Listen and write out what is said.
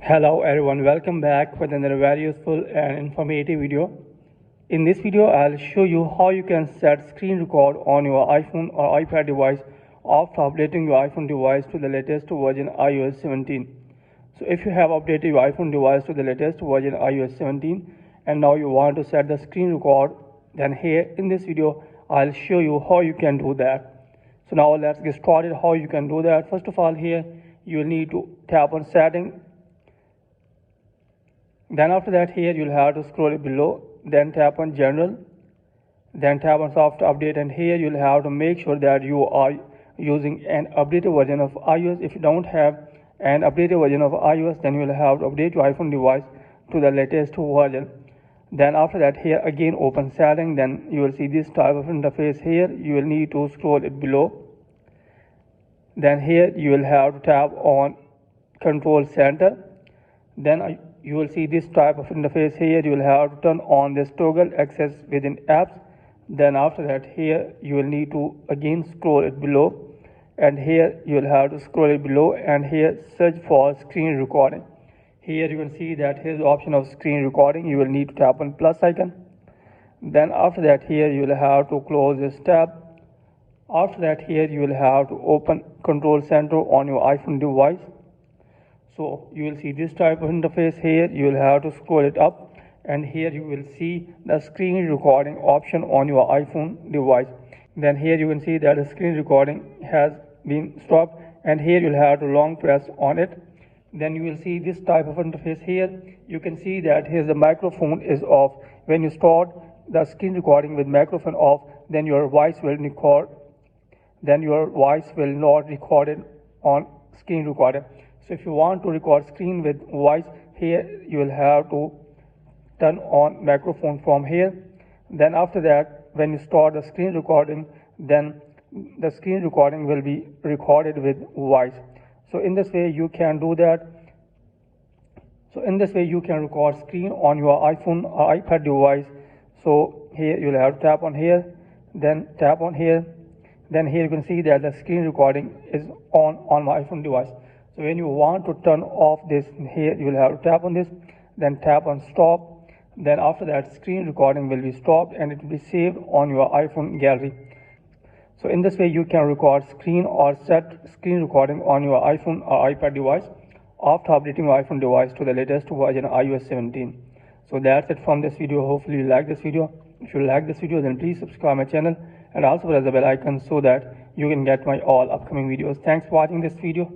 Hello everyone, welcome back with another very useful and informative video. In this video, I'll show you how you can set screen record on your iPhone or iPad device after updating your iPhone device to the latest version iOS 17. So if you have updated your iPhone device to the latest version iOS 17 and now you want to set the screen record, then here in this video, I'll show you how you can do that. So now let's get started how you can do that. First of all, here you will need to tap on setting. Then after that, here you'll have to scroll it below, then tap on general, then tap on software update, and here you'll have to make sure that you are using an updated version of iOS. If you don't have an updated version of iOS, then you'll have to update your iPhone device to the latest version. Then after that, here again open setting, then you will see this type of interface. Here you will need to scroll it below, then here you will have to tap on control center, then you will see this type of interface. Here you will have to turn on this toggle access within apps. Then after that, here you will need to again scroll it below, and here you will have to scroll it below and here search for screen recording. Here you can see that here's the option of screen recording. You will need to tap on plus icon. Then after that, here you will have to close this tab. After that, here you will have to open control center on your iPhone device. So you will see this type of interface. Here you will have to scroll it up, and here you will see the screen recording option on your iPhone device. Then here you can see that the screen recording has been stopped, and here you'll have to long press on it. Then you will see this type of interface. Here you can see that here the microphone is off. When you start the screen recording with microphone off, then your voice will record. Then your voice will not record it on screen recorder. So if you want to record screen with voice, here you will have to turn on microphone from here. Then after that, when you start the screen recording, then the screen recording will be recorded with voice. So in this way you can do that. So in this way you can record screen on your iPhone or iPad device. So here you will have to tap on here, then tap on here. Then here you can see that the screen recording is on my iPhone device. So when you want to turn off this, here you will have to tap on this, then tap on stop. Then after that, screen recording will be stopped and it will be saved on your iPhone gallery. So in this way you can record screen or set screen recording on your iPhone or iPad device after updating your iPhone device to the latest version iOS 17. So that's it from this video. Hopefully you like this video. If you like this video, then please subscribe my channel and also press the bell icon so that you can get my all upcoming videos. Thanks for watching this video.